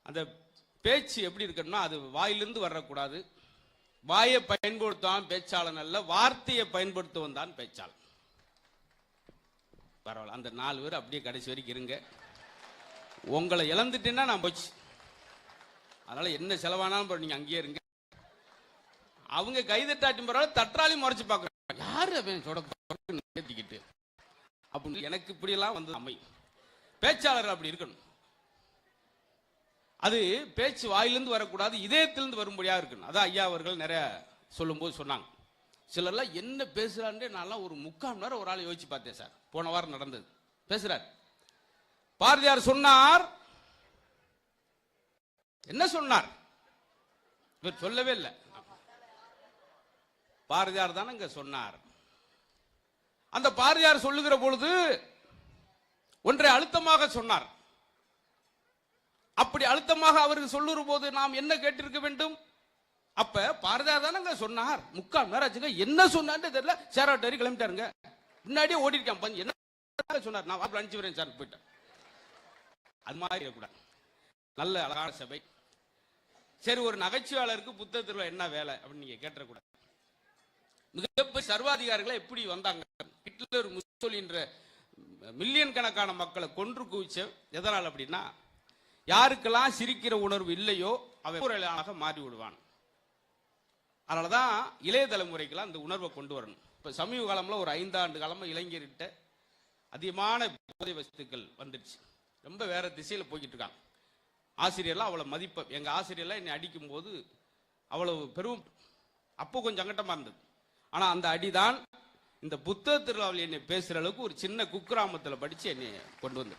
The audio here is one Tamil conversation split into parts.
அந்த பேச்சு எப்படி இருக்கணும்னா அது வாயிலிருந்து வரக்கூடாது. வாயை பயன்படுத்துவான் பேச்சாளன் அல்ல, வார்த்தையை பயன்படுத்துவன் தான் பேச்சாளன். பரவாயில்ல, அந்த 4 பேர் அப்படியே கடைசி வரைக்கும் இருங்க. உங்களை இழந்துட்டேன்னா நான் போச்சு. அதனால என்ன செலவானாலும் நீங்க அங்கேயே இருங்க. அவங்க கைதட்டாட்டி பரவாயில்ல, தற்றாலையும் முறைச்சு பார்க்குறாங்க. யாரு அவன் ஏற்றிக்கிட்டு அப்படின்னு எனக்கு இப்படியெல்லாம் வந்து அமையும். பேச்சாளர்கள் அப்படி இருக்கணும். அது பேச்சு வாயிலிருந்து வரக்கூடாது, இதயத்திலிருந்து வரும்படியா இருக்கணும். அதான் ஐயா அவர்கள் நிறைய சொல்லும்போது சொன்னாங்க. சிலர்லாம் என்ன பேசுறான்னு நான்லாம் ஒரு 3/4 மணி நேரம் ஒரு ஆள் யோசிச்சு பார்த்தேன் சார். போன வாரம் நடந்தது. பேசுறார், பாரதியார் சொன்னார், என்ன சொன்னார்? இவர் சொல்லவே இல்லை. பாரதியார் தானே இங்க சொன்னார். அந்த பாரதியார் சொல்லுகிற பொழுது ஒன்றை அழுத்தமாக சொன்னார். அப்படி அழுத்தமாக அவருக்கு சொல்லுற போது நாம் என்ன கேட்டிருக்க வேண்டும்? அப்ப பாரதியார் தானே சொன்னார். 3/4 மணி நேரம் ஆச்சுங்க, என்ன சொன்னார்னு தெரியல. சேராட்டரி கிளம்பிட்டாருங்க. முன்னாடியே ஓடி இருக்கேன். என்ன சொன்னார்? நான் அனுப்பிச்சு வரேன் சார் போயிட்டேன். அது மாதிரி இருக்கக்கூடாது. நல்ல அழகான சபை. சரி, ஒரு நகைச்சுவாளருக்கு புத்தகத்தில் என்ன வேலை அப்படின்னு நீங்க கேட்டக்கூடாது. மிகப்பெரிய சர்வாதிகாரிகளை எப்படி வந்தாங்க? ஹிட்லர், முசோலின்ற மில்லியன் கணக்கான மக்களை கொன்று குவிச்ச எதனால் அப்படின்னா, யாருக்கெல்லாம் சிரிக்கிற உணர்வு இல்லையோ அவை மாறி விடுவான். அதனாலதான் இளைய தலைமுறைக்கெல்லாம் அந்த உணர்வை கொண்டு வரணும். இப்ப சமீப காலம்ல ஒரு 5 ஆண்டு காலமா இளைஞர்கிட்ட அதிகமான போதை வஸ்துக்கள் வந்துடுச்சு. ரொம்ப வேற திசையில போய்கிட்டு இருக்காங்க. ஆசிரியர்லாம் அவ்வளவு மதிப்பு. எங்க ஆசிரியர்லாம் என்னை அடிக்கும் போது அவ்வளவு பெரும், அப்போ கொஞ்சம் சங்கட்டமா இருந்தது. ஆனா அந்த அடிதான் இந்த புத்தக திருவிழாவில் என்னை பேசுற அளவுக்கு ஒரு சின்ன குக்கிராமத்தில் படிச்சு என்னை கொண்டு வந்து.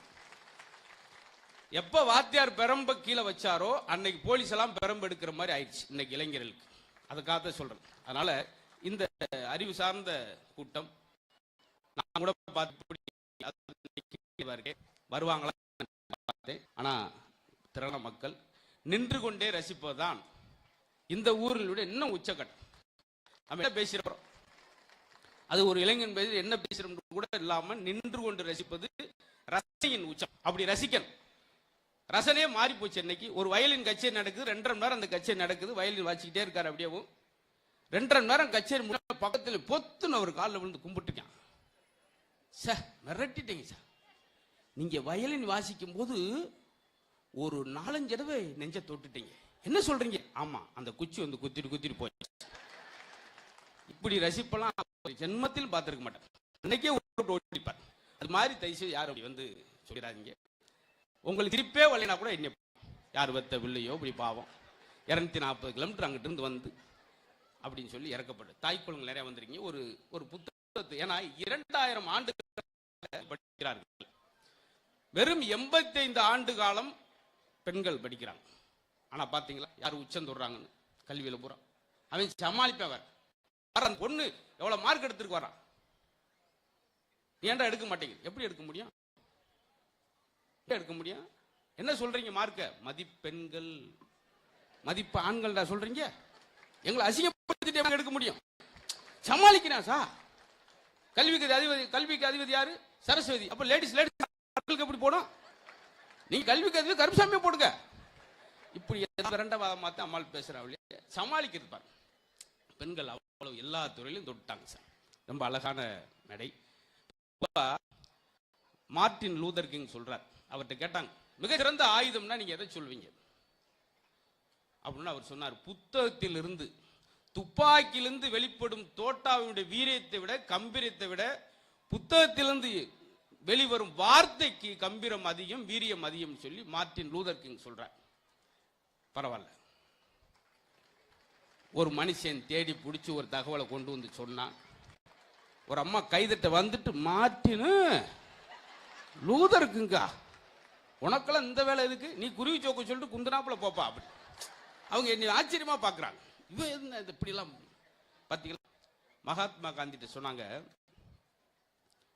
எப்ப வாத்தியார் பெரம்ப கீழே வச்சாரோ அன்னைக்கு போலீஸ் எல்லாம் பெரம்பு எடுக்கிற மாதிரி ஆயிடுச்சு இன்னைக்கு இளைஞர்களுக்கு. அதுக்காக சொல்றேன். அதனால இந்த அறிவு சார்ந்த கூட்டம் நான் கூட பார்த்து வருவாங்களா பார்த்தேன். ஆனா திரளான மக்கள் நின்று கொண்டே ரசிப்பதுதான் இந்த ஊரினுடைய இன்னும் உச்சக்கட்டம். நம்ம என்ன பேசுறோம், அது ஒரு இளைஞன் பேசி என்ன பேசுறோம் கூட இல்லாம நின்று கொண்டு ரசிப்பது ரசனையின் உச்சம். அப்படி ரசிக்கணும். ரசனையே மாறி போச்சு. இன்னைக்கு ஒரு வயலின் கச்சேரி நடக்குது, 2.5 மணி நேரம் அந்த கச்சேரி நடக்குது. வயலின் வாசிக்கிட்டே இருக்காரு. அப்படியேவும் 2.5 மணி நேரம் கச்சேரி பக்கத்தில் பொத்துன்னு அவர் காலில் விழுந்து கும்பிட்டுருக்கான். சார் மிரட்டிட்டீங்க சார். நீங்க வயலின் வாசிக்கும் போது ஒரு 4-5 தடவை நெஞ்ச தொட்டுட்டீங்க. என்ன சொல்றீங்க? ஆமா, அந்த குச்சி வந்து குத்திட்டு போச்சு. இப்படி ரசிப்பெல்லாம் ஜென்மத்தில் பார்த்திருக்க மாட்டேன். அன்னைக்கே ஓடிப்பார். அது மாதிரி தயவுசெய்து யாரும் அப்படி வந்து சொல்லிடாதீங்க. உங்களுக்கு திருப்பே வரலைனா கூட என்ன யார் வெத்த வில்லையோ இப்படி பாவம் 240 கிலோமீட்டர் அங்கிட்டு இருந்து வந்து அப்படின்னு சொல்லி இறக்கப்பட்டு தாய்க்குளங்கள் நிறைய வந்துருக்கீங்க. ஒரு புத்தகத்தை, ஏன்னா 2000 ஆண்டுகள் படிக்கிறார்கள். வெறும் 85 ஆண்டு காலம் பெண்கள் படிக்கிறாங்க. ஆனா பாத்தீங்களா யார் உச்சம் தொடுறாங்கன்னு கல்வியில பூரா அவன் சமாளிப்பவர். அந்த பொண்ணு எவ்வளவு மார்க் எடுத்துருக்கு வரான், ஏன்டா எடுக்க மாட்டேங்க? எப்படி எடுக்க முடியும்? எடுக்க முடியும்? என்ன சொல்றீங்க? மார்க்க மதிப்பெண்கள் மதிப்பு ஆண்கள் சொல்றீங்க. எங்களை அசிங்கப்படுத்திட்டு எடுக்க முடியும்? சமாளிக்கிறேன் சார். கல்விக்கு அதிபதி யாரு? சரஸ்வதி. அப்ப லேடிஸ் எப்படி போடும்? நீங்க கல்விக்கு அதிபதி கருப்பசாமியை போடுங்க. இப்படி 2 மாத்த அம்மாள் பேசுறாங்க. சமாளிக்கிறது பாருங்க. பெண்கள் அவ்வளவு எல்லா துறையிலும் தொட்டாங்க சார். ரொம்ப அழகான நடை. மார்ட்டின் லூதர் கிங் சொல்றார். அவர்கிட்ட கேட்டாங்க, மிக சிறந்த ஆயுதம்னா நீங்க எதை சொல்வீங்க அப்படின்னு. அவர் சொன்னார், புத்தகத்திலிருந்து துப்பாக்கியிலிருந்து வெளிப்படும் தோட்டாவினுடைய வீரியத்தை விட கம்பீரத்தை விட புத்தகத்திலிருந்து வெளிவரும் வார்த்தைக்கு கம்பீரம் அதிகம், வீரியம் அதிகம் சொல்லி மார்ட்டின் லூதர் கிங் சொல்றார். பரவாயில்ல, ஒரு மனுஷன் தேடி பிடிச்சி ஒரு தகவலை கொண்டு வந்து சொன்னான். ஒரு அம்மா கைதட்ட வந்துட்டு, மார்ட்டின் லூதருக்குங்க, உனக்கெல்லாம் இந்த வேலை எதுக்கு? நீ குருவி சோக்க சொல்லிட்டு குந்தனாப்புல போப்பா அப்படி. அவங்க என்ன ஆச்சரியமா பாக்குறாங்க. இவன் என்ன இப்படிலாம் பாத்தீங்களா? மகாத்மா காந்தி சொன்னாங்க,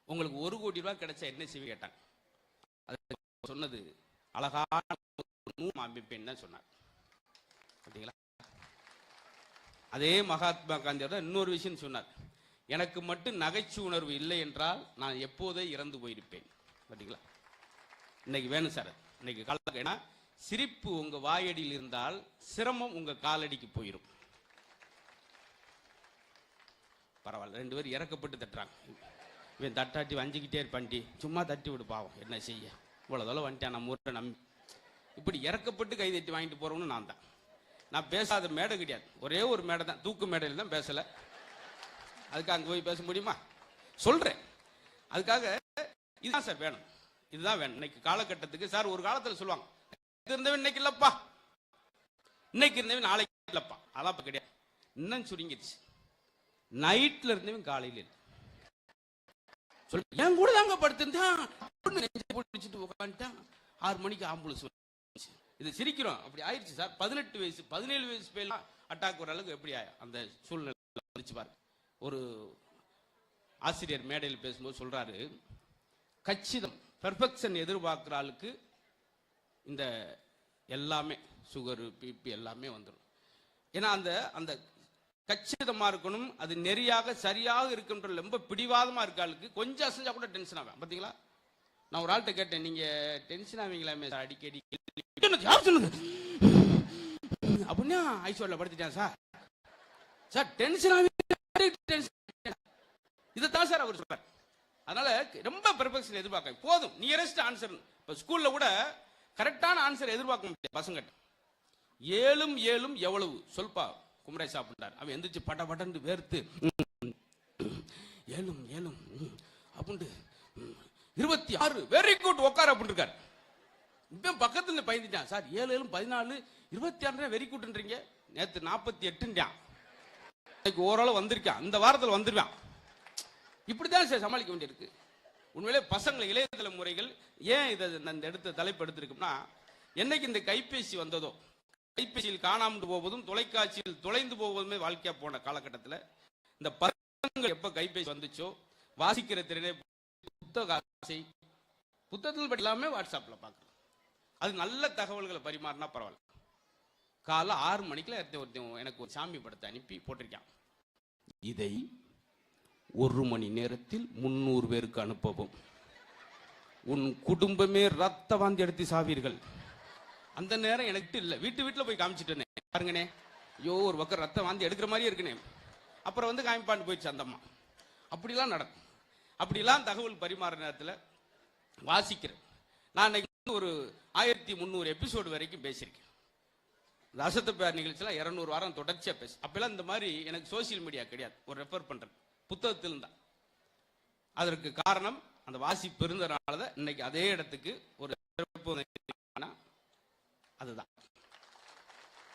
உங்களுக்கு 1 கோடி ரூபாய் கிடைச்சா என்ன செய்வி கேட்டாங்க. அது சொன்னது அழகான அமைப்பேன் தான் சொன்னார். பார்த்தீங்களா? அதே மகாத்மா காந்தியோட இன்னொரு விஷயம் சொன்னார், எனக்கு மட்டும் நகைச்சுவை உணர்வு இல்லை என்றால் நான் எப்போதே இறந்து போயிருப்பேன். பார்த்தீங்களா? இன்னைக்கு வேணும் சார். இன்னைக்கு காலத்துக்கு ஏன்னா சிரிப்பு உங்க வாயடியில் இருந்தால் சிரமம் உங்க காலடிக்கு போயிடும். பரவாயில்ல, 2 பேர் இறக்கப்பட்டு தட்டுறாங்க. இவன் தட்டாட்டி வஞ்சிக்கிட்டே இருப்பான்டி, சும்மா தட்டி விடு பாவம், என்ன செய்ய, இவ்வளவு வந்துட்டேன் நம்ம ஊரை நம்பி. இப்படி இறக்கப்பட்டு கை தட்டி வாங்கிட்டு போறவன்னு நான் தான். நான் பேசாத மேடை கிடையாது, ஒரே ஒரு மேடை தான், தூக்கு மேடையில் தான் பேசல. அதுக்கு அங்கே போய் பேச முடியுமா? சொல்றேன். அதுக்காக இதுதான் சார் வேணும், இதுதான் வேணும் இன்னைக்கு காலகட்டத்துக்கு. சார் ஒரு காலத்தில் சொல்லுவாங்க, இருந்தவன் இன்னைக்கு இல்லப்பா, இன்னைக்கு இருந்தவன் நாளைக்கு இல்லப்பா, அதான் கிடையாது. இன்னும் சுருங்கிடுச்சு. நைட்ல இருந்தவன் காலையில் இல்லை. என் கூட தாங்க படுத்திருந்தான், பிடிச்சிட்டு உட்காந்துட்டான். 6 மணிக்கு ஆம்புலன்ஸ். இது சிரிக்கிறோம், அப்படி ஆயிடுச்சு சார். 18 வயசு 17 வயசு பேர்லாம் அட்டாக் வர அளவுக்கு எப்படி அந்த சூழ்நிலை வந்துச்சு பாருங்க. ஒரு ஆசிரியர் மேடையில் பேசும்போது சொல்றாரு, கச்சிதம் பெர்ஃபெக்ஷன் எதிர்பார்க்கிற ஆளுக்கு இந்த எல்லாமே சுகரு பிபி எல்லாமே வந்துடும். ஏன்னா அந்த அந்த கச்சிதமா இருக்கணும், அது நெறியாக சரியாக இருக்குன்ற ரொம்ப பிடிவாதமா இருக்க ஆளுக்கு கொஞ்சம் அசைஞ்சா கூட டென்ஷன் ஆகும். பாத்தீங்களா, நான் ஒரு ஆள்கிட்ட கேட்டேன், நீங்க டென்ஷன் ஆவீங்களாமே சார் அடிக்கடி அப்படின்னா ஐசோல படுத்திட்டேன் சார். சார் டென்ஷன் ஆவீங்க, இதைத்தான் சார் அவர் சொல்றார். அதனால ரொம்ப பெர்ஃபெக்ஷன் எதிர்பார்க்க போதும், நியரஸ்ட் ஆன்சர். இப்ப ஸ்கூல்ல கூட கரெக்டான ஆன்சர் எதிர்பார்க்க முடியாது பசங்க. 7 7 எவ்வளவு சொல்பா குமரேசா அப்படின்றார். அவன் எந்திரிச்சு பட்ட பட்டன்னு வேர்த்து 7 7 அப்படின்ட்டு 26 வெரி குட் உட்கார் அப்படின்னு இருக்காரு. இப்ப பக்கத்துல பயந்துட்டான் சார். 7 7 14 26 வெரி குட்ன்றீங்க, நேத்து 48 ஓரளவு வந்திருக்கான், இந்த வாரத்தில் வந்துருவான். இப்படிதான் சார் சமாளிக்க வேண்டியிருக்கு. உண்மையிலே பசங்களை இளைய தலைமுறைகள் ஏன் இதை இந்த எடுத்த தலைப்பு எடுத்திருக்கும்னா, என்னைக்கு இந்த கைபேசி வந்ததோ, கைபேசியில் காணாமல் போவதும் தொலைக்காட்சியில் தொலைந்து போவதுமே வாழ்க்கையா போன காலகட்டத்தில் இந்த பசங்கள் எப்ப கைபேசி வந்துச்சோ, வாசிக்கிற திறனே புத்தக ஆசை, புத்தகத்தில் படிக்கலாமே வாட்ஸ்அப்ல பார்க்கலாம். அது நல்ல தகவல்களை பரிமாறினா பரவாயில்ல. காலை 6 மணிக்குல ஒருத்தன் எனக்கு ஒரு சாமி படத்தை அனுப்பி போட்டிருக்கான், இதை 1 மணி நேரத்தில் 300 பேருக்கு அனுப்பவும், உன் குடும்பமே ரத்த வாந்தி எடுத்து சாவீர்கள். அந்த நேரம் எனக்கு இல்லை, வீட்டுல போய் காமிச்சிட்டேனே பாருங்கண்ணே, ஐயோ ஒரு பக்கம் ரத்த வாந்தி எடுக்கிற மாதிரியே இருக்குனே. அப்புறம் வந்து காமிப்பாண்டு போயிடுச்சு அந்த அம்மா. அப்படிலாம் நடக்கும். அப்படிலாம் தகவல் பரிமாற நேரத்தில் வாசிக்கிறேன். நான் இன்னைக்கு ஒரு 1300 எபிசோடு வரைக்கும் பேசியிருக்கேன். ரசத்த பேர் நிகழ்ச்சியில் 200 வாரம் தொடர்ச்சியா பேச. அப்பெல்லாம் இந்த மாதிரி எனக்கு சோசியல் மீடியா கிடையாது, ஒரு ரெஃபர் பண்றேன் புத்தகத்தில் தான். அதற்கு காரணம் அந்த வாசிப்பு இருந்தனால இன்னைக்கு அதே இடத்துக்கு ஒரு அதுதான்.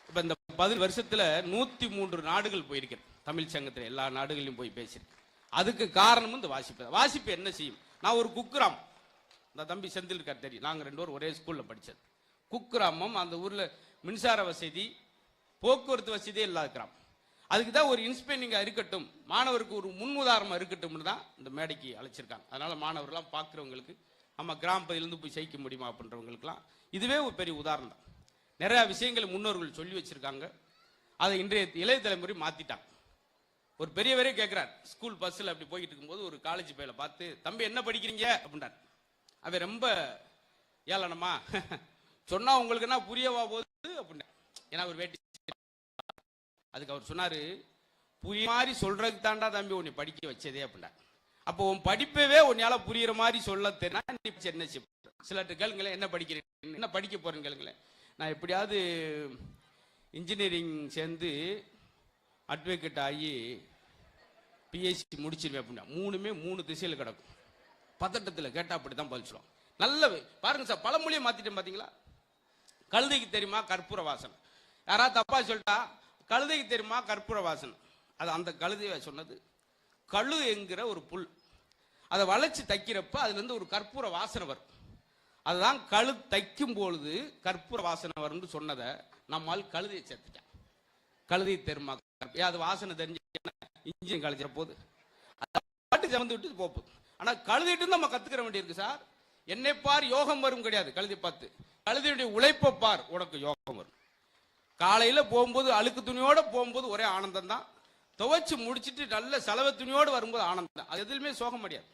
இப்ப இந்த 10 வருஷத்துல 103 நாடுகள் போயிருக்கேன். தமிழ் சங்கத்தில் எல்லா நாடுகளையும் போய் பேசியிருக்கேன். அதுக்கு காரணமும் இந்த வாசிப்பு. வாசிப்பு என்ன செய்யும்? நான் ஒரு குக்கிராமம், இந்த தம்பி செந்தில் இருக்கார் தெரியும், நாங்க 2 பேரும் ஒரே ஸ்கூல்ல படிச்சது. குக்கிராமம், அந்த ஊர்ல மின்சார வசதி போக்குவரத்து வசதியே இல்லாத கிராமம். அதுக்கு தான் ஒரு இன்ஸ்பைரிங்கா இருக்கட்டும், மாணவருக்கு ஒரு முன் உதாரணமா இருக்கட்டும் தான் இந்த மேடைக்கு அழைச்சிருக்காங்க. அதனால மாணவர்கள்லாம் பார்க்குறவங்களுக்கு நம்ம கிராம பகுதியிலிருந்து போய் ஜெயிக்க முடியுமா அப்படின்றவங்களுக்குலாம் இதுவே ஒரு பெரிய உதாரணம் தான். நிறைய விஷயங்களை முன்னோர்கள் சொல்லி வச்சிருக்காங்க, அதை இன்றைய இளைய தலைமுறை மாத்திட்டாங்க. ஒரு பெரியவரே கேட்கிறார், ஸ்கூல் பஸ்ஸில் அப்படி போயிட்டு இருக்கும்போது ஒரு காலேஜ் பையில பார்த்து, தம்பி என்ன படிக்கிறீங்க அப்படின்றார். அவன் ரொம்ப ஏளனமா சொன்னா உங்களுக்கு என்ன புரியவா போகுது அப்படின்னா, ஏன்னா ஒரு வேட்டி. அதுக்கு அவர் சொன்னாரு, புரிய மாதிரி சொல்றதுக்கு தாண்டா தம்பி உன்னை படிக்க வச்சதே அப்படின்னா. அப்போ உன் படிப்பவே உன்னால புரியுற மாதிரி சொல்ல தெரியா என்ன செய்ய. சிலர்கிட்ட கேளுங்களேன், என்ன படிக்கிறேன், என்ன படிக்க போறேன்னு கேளுங்களேன். நான் எப்படியாவது இன்ஜினியரிங் சேர்ந்து அட்வொகேட் ஆகி பிஹெச்டி முடிச்சிருவேன் அப்படின்னா 3 திசையில் கிடக்கும். பதட்டத்தில் கேட்டா அப்படித்தான் பதில் சொல்லுவோம். நல்ல பாருங்க சார், பழமொழியை மாத்திட்டேன் பாத்தீங்களா. கழுதைக்கு தெரியுமா கற்பூர வாசனை, யாராவது தப்பா சொல்லிட்டா கழுதைக்கு தெரியுமா கற்பூர வாசனை. அது அந்த கழுதைய சொன்னது. கழு என்கிற ஒரு புல், அதை வளைச்சு தைக்கிறப்ப அதுல இருந்து ஒரு கற்பூர வாசனை வரும். அதுதான் கழு தைக்கும் பொழுது கற்பூர வாசனை வரும்னு சொன்னதை நம்மால் கழுதையை சேர்த்துட்டான். கழுதை தெரியுமா, அது வாசனை தெரிஞ்சு இன்ஜின் கழிச்சிட போது பாட்டு சமந்து விட்டு போகுது. ஆனா கழுதிட்டு நம்ம கத்துக்கிற வேண்டியிருக்கு சார். என்னை பார் யோகம் வரும் கிடையாது, கழுதை பார்த்து கழுதையுடைய உழைப்பை பார் உனக்கு யோகம் வரும். காலையில போகும்போது அழுக்கு துணியோட போகும்போது ஒரே ஆனந்தம் தான், துவைச்சு முடிச்சுட்டு நல்ல செலவு துணியோடு வரும்போது ஆனந்தம் தான். அது எதுவுமே சோகம் முடியாது.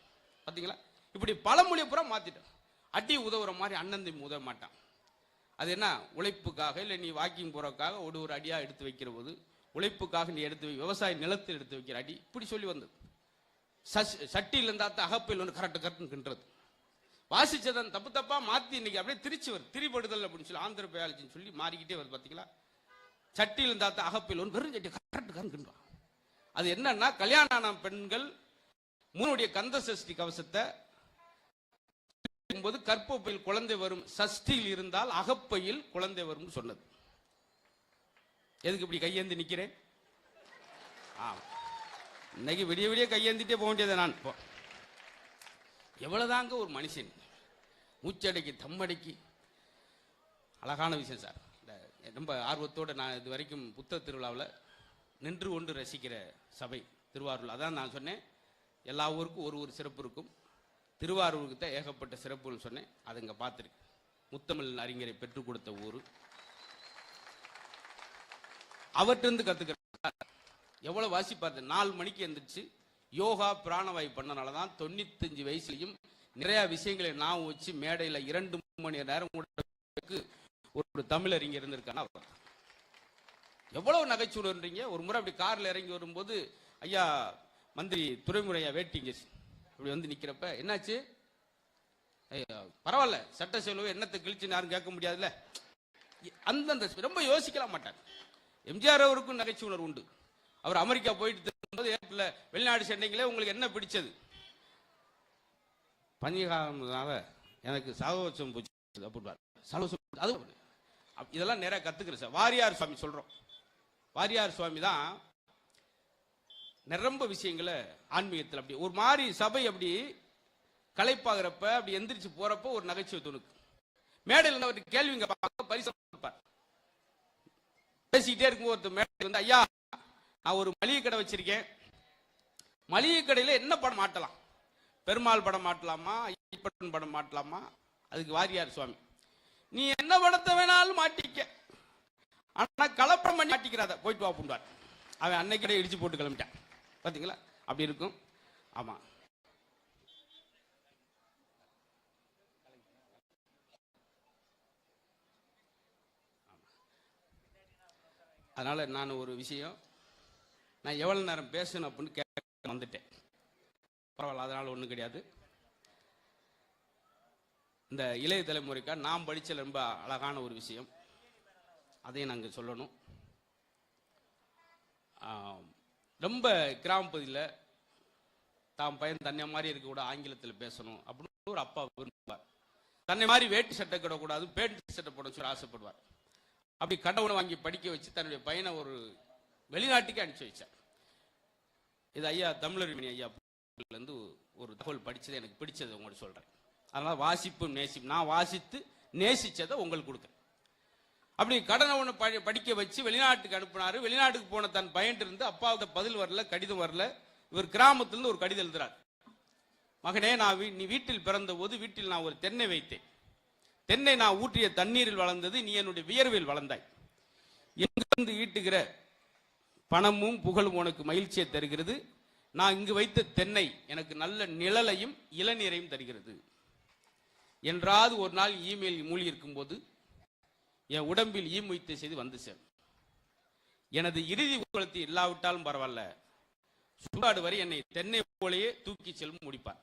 பாத்தீங்களா, இப்படி பழமொழியை பூரா மாத்திட்டோம். அடி உதவுற மாதிரி அண்ணன் தம்பி உதவ மாட்டான். அது என்ன உழைப்புக்காக இல்லை நீ வாக்கிங் போறதுக்காக ஒரு அடியா எடுத்து வைக்கிற போது உழைப்புக்காக நீ எடுத்து விவசாய நிலத்தில் எடுத்து வைக்கிற அடி இப்படி சொல்லி வந்தது. சட்டியில் இருந்தாத்த அகப்பில் ஒன்று கரெக்டுன்றது வாசிச்சதன் தப்பு தப்பா மாத்தி இன்னைக்கு அப்படியே திருச்சி வருது. திரிபடுதல் அப்படின்னு சொல்லி ஆந்திர பயாலஜின்னு சொல்லி மாறிக்கிட்டே வருது. பாத்தீங்களா? சட்டியில் இருந்தாத்த அகப்பில் ஒன்று வெறும் சட்டி கரெக்டுன்றான். அது என்னன்னா கல்யாணம் ஆன பெண்கள் முன்னுடைய கந்த சஷ்டி கவசத்தை போது கற்பப்பையில் குழந்தை வரும், சஷ்டியில் இருந்தால் அகப்பையில் குழந்தை வரும் சொன்னது. எதுக்கு இப்படி கையேந்தி நிக்கிறேன்? இன்னைக்கு விடிய விடிய கையேந்திட்டே போக வேண்டியது. நான் எவ்வளவுதாங்க ஒரு மனுஷன் மூச்சடைக்கு தம்மடைக்கு. அழகான விஷயம் சார். ரொம்ப ஆர்வத்தோடு நான் இது வரைக்கும் புத்தக திருவிழாவில் நின்று கொண்டு ரசிக்கிற சபை திருவாரூர். அதான் நான் சொன்னேன், எல்லா ஊருக்கும் ஒரு சிறப்பு இருக்கும். திருவாரூருக்கு தான் ஏகப்பட்ட சிறப்புகள் சொன்னேன். அதை இங்கே பார்த்துருக்கு. முத்தமிழ் அறிஞரை பெற்றுக் கொடுத்த ஊர். அவற்றிருந்து கற்றுக்கிற எவ்வளவு வாசிப்பாரு. 4 மணிக்கு எழுந்திரிச்சு யோகா பிராணவாயு பண்ணனால தான் 95 வயசுலையும் நிறைய விஷயங்களை நான் வச்சு மேடையில் 2 மணி நேரம் ஒரு தமிழ் அறிஞர் இருந்திருக்கான. எவ்வளவு நகைச்சுவன்றீங்க. ஒரு முறை அப்படி கார்ல இறங்கி வரும்போது ஐயா மந்திரி துறைமுறையா வேட்டிங்க அப்படி வந்து நிக்கிறப்ப என்னாச்சு, பரவாயில்ல சட்ட செலவு என்னத்தை கிழிச்சுன்னு யாரும் கேட்க முடியாதுல்ல. அந்த ரொம்ப யோசிக்கலாம் மாட்டார். எம்ஜிஆர் அவருக்கும் நகைச்சுவை உண்டு. அவர் அமெரிக்கா போயிட்டு ஏப்ரல் வெளிநாடு சென்னைங்களே உங்களுக்கு என்ன பிடிச்சது? பஞ்சகாலமாக எனக்கு சகோசம் போச்சு அப்படின்பார். அது இதெல்லாம் நிறைய கத்துக்கிறேன் சார். வாரியார் சுவாமி சொல்றோம். வாரியார் சுவாமி தான் நிரம்ப விஷயங்களை ஆன்மீகத்தில் அப்படி ஒரு மாதிரி சபை அப்படி களைப்பாகிறப்ப அப்படி எந்திரிச்சு போறப்ப ஒரு நகைச்சுவை துணுக்கு மேடையில் அவருக்கு கேள்விங்க பரிசு கொடுப்பார். பேசிக்கிட்டே இருக்கும்போது ஒருத்தர் மேடை வந்து ஐயா நான் ஒரு மளிகை கடை வச்சிருக்கேன், மளிகை கடையில் என்ன படம் மாட்டலாம்? பெருமாள் படம் மாட்டலாமா, ஐயப்பன் படம் மாட்டலாமா? அதுக்கு வாரியார் சுவாமி நீ என்ன படத்தை வேணாலும் மாட்டிக்க, ஆனா கலப்படம் பண்ணி மாட்டிக்கிறாத, போயிட்டு வா புண்டார். அவன் அன்னைக்கிட்டே இடிச்சு போட்டு கிளம்பிட்டான். பாத்தீங்களா? அப்படி இருக்கும். ஆமா, அதனால நான் ஒரு விஷயம், நான் எவ்வளவு நேரம் பேசணும் அப்படின்னு கேட்க வந்துட்டேன். பரவாயில்ல, அதனால ஒன்றும் கிடையாது. இந்த இளைய தலைமுறைக்கா நாம் படிச்ச ரொம்ப அழகான ஒரு விஷயம், அதையும் நாங்கள் சொல்லணும். ரொம்ப கிராம பகுதியில் தாம் பையன் தன்னை மாதிரி இருக்கக்கூடாது, ஆங்கிலத்தில் பேசணும் அப்படின்னு ஒரு அப்பா விரும்புவார். தன்னை மாதிரி வேட்டி சட்டை கிடக்கூடாது, பேண்ட் சட்டை போட சொல்லி ஆசைப்படுவார். அப்படி கடவுளை வாங்கி படிக்க வச்சு தன்னுடைய பையனை ஒரு வெளிநாட்டுக்கு அனுப்பிச்சு வச்சார். இது ஐயா தமிழறிஞர் ஐயா இருந்து ஒரு தகவல் படிச்சது எனக்கு பிடிச்சது உங்களுக்கு சொல்றேன். அதனால வாசிப்பு நேசிப்பு, நான் வாசித்து நேசிச்சதை உங்களுக்கு கொடுக்குறேன். அப்படி கடனை ஒன்று படிக்க வச்சு வெளிநாட்டுக்கு அனுப்பினாரு. வெளிநாட்டுக்கு போன தன் பையன் இருந்து அப்பாவுக்கு பதில் வரல, கடிதம் வரல. இவர் கிராமத்திலிருந்து ஒரு கடிதம் எழுதுறார். மகனே, நீ வீட்டில் பிறந்த போது வீட்டில் நான் ஒரு தென்னை வைத்தேன். தென்னை நான் ஊற்றிய தண்ணீரில் வளர்ந்தது, நீ என்னுடைய வியர்வில் வளர்ந்தாய். எங்கிருந்து ஈட்டுகிற பணமும் புகழும் உனக்கு மகிழ்ச்சியை தருகிறது. நான் இங்கு வைத்த தென்னை எனக்கு நல்ல நிழலையும் இளநீரையும் தருகிறது. என்றாவது ஒரு நாள் இமெயில் மூழ்கி இருக்கும் போது என் உடம்பில் ஈமுய்த்த செய்து வந்து சேர். எனது இறுதி குலத்தை இல்லாவிட்டாலும் பரவாயில்ல, சுடாடு வரை என்னை தென்னை போலேயே தூக்கி செல்லும் முடிப்பார்.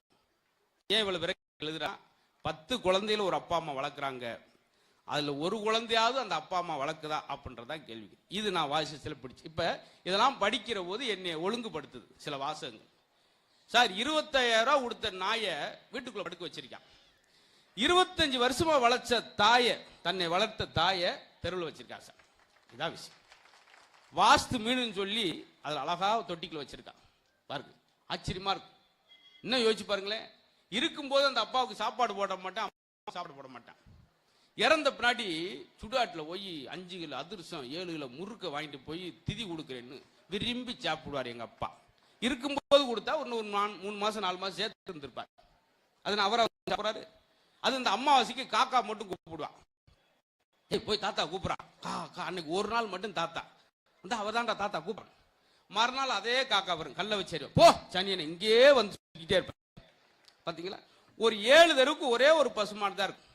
ஏன் இவ்வளவு விரைவில் எழுதுறா? 10 குழந்தையில ஒரு அப்பா அம்மா வளர்க்குறாங்க, அதுல ஒரு குழந்தையாவது அந்த அப்பா அம்மா வளர்க்குதா அப்படின்றதான் கேள்வி. இது நான் வாசிச்சல பிடிச்சு. இப்ப இதெல்லாம் படிக்கிற போது என்னை ஒழுங்குபடுத்துது சில வாசகங்கள். சார், 25,000 ரூபாய் கொடுத்த நாயை வீட்டுக்குள்ள படுக்க வச்சிருக்கான். 25 வருஷமா வளர்ச்ச தாயை, தன்னை வளர்த்த தாயை தெருவில் வச்சிருக்கான் சார். இதான் விஷயம். வாஸ்து மீனுன்னு சொல்லி அதில் அழகா தொட்டிக்குள்ள வச்சிருக்கான். பாருங்க, ஆச்சரியமா இருக்கும். இன்னும் யோசிச்சு பாருங்களேன். இருக்கும்போது அந்த அப்பாவுக்கு சாப்பாடு போட மாட்டான், சாப்பாடு போட மாட்டான். இறந்த பின்னாடி சுடாட்டில் போய் 5 கிலோ அதிர்சம் 7 கிலோ முறுக்க வாங்கிட்டு போய் திதி கொடுக்குறேன்னு விரும்பி சாப்பிடுவார் எங்க அப்பா. இருக்கும்போது கொடுத்தா ஒரு 3 மாசம் 4 மாசம் சேர்த்து இருந்திருப்பார். அது அவரை சாப்பிட்றாரு. அது இந்த அம்மாவாசைக்கு காக்கா மட்டும் கூப்பிடுவான். போய் தாத்தா கூப்பிடுறான். அன்னைக்கு ஒரு நாள் மட்டும் தாத்தா வந்து அவதான்டா தாத்தா கூப்பிடுறான். மறுநாள் அதே காக்கா வரும், கல்ல வச்சு போ சனியனை இங்கே வந்து சுத்திக்கிட்டே இருப்பேன். பாத்தீங்களா? ஒரு 7 தெருவுக்கு ஒரே ஒரு பசுமாடு தான் இருக்கும்.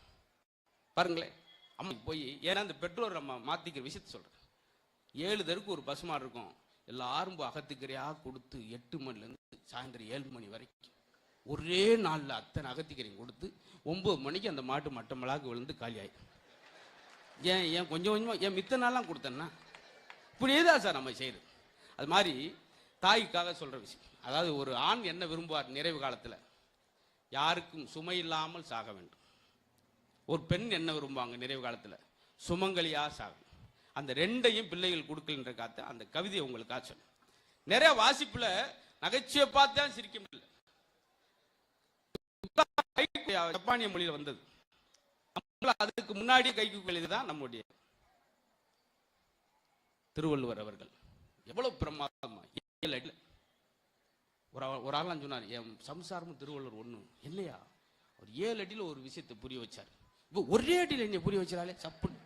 பாருங்களேன், அம்மா போய் ஏன்னா அந்த பெற்றோர் நம்ம மாத்திக்கிற விஷயத்த சொல்றேன். 7 தெருக்கு ஒரு பசுமாடு இருக்கும். எல்லாரும் அகத்திக்கரையா கொடுத்து 8 மணிலேருந்து சாயந்தரம் 7 மணி வரைக்கும் ஒரே நாளில் அத்தனை அகத்திக்கரையும் கொடுத்து 9 மணிக்கு அந்த மாட்டு மட்டமலாக விழுந்து காலி ஆயிடும். ஏன் கொஞ்சம் கொஞ்சமாக ஏன் மித்த நாள்லாம் கொடுத்தேன்னா இப்படியே தான் சார் நம்ம செய்யுது. அது மாதிரி தாய்க்காக சொல்கிற விஷயம். அதாவது ஒரு ஆண் என்ன விரும்புவார் நிறைவு காலத்தில்? யாருக்கும் சுமை இல்லாமல் சாக வேண்டும். ஒரு பெண் என்ன விரும்புவாங்க நிறைவு காலத்தில்? சுமங்கலியாக சாகும். அந்த ரெண்டையும் பிள்ளைகள் கொடுக்கலன்ற காத்த அந்த கவிதையை உங்களுக்காக சொன்னேன். நிறைய வாசிப்புல நகைச்சுவை பார்த்து தான் சிரிக்க முடியல. ஜப்பானிய மொழியில் வந்தது. அதுக்கு முன்னாடி கைக்கு தான் நம்முடைய திருவள்ளுவர் அவர்கள் எவ்வளவு பிரமாதமா ஒரு ஆள் சொன்னார், என் சம்சாரமும் திருவள்ளுவர் ஒண்ணு இல்லையா? அவர் 7 அடியில் ஒரு விஷயத்தை புரிய வச்சார். இப்போ ஒரே அடியில் என்ன புரிய வச்சாலே சப்புன்னு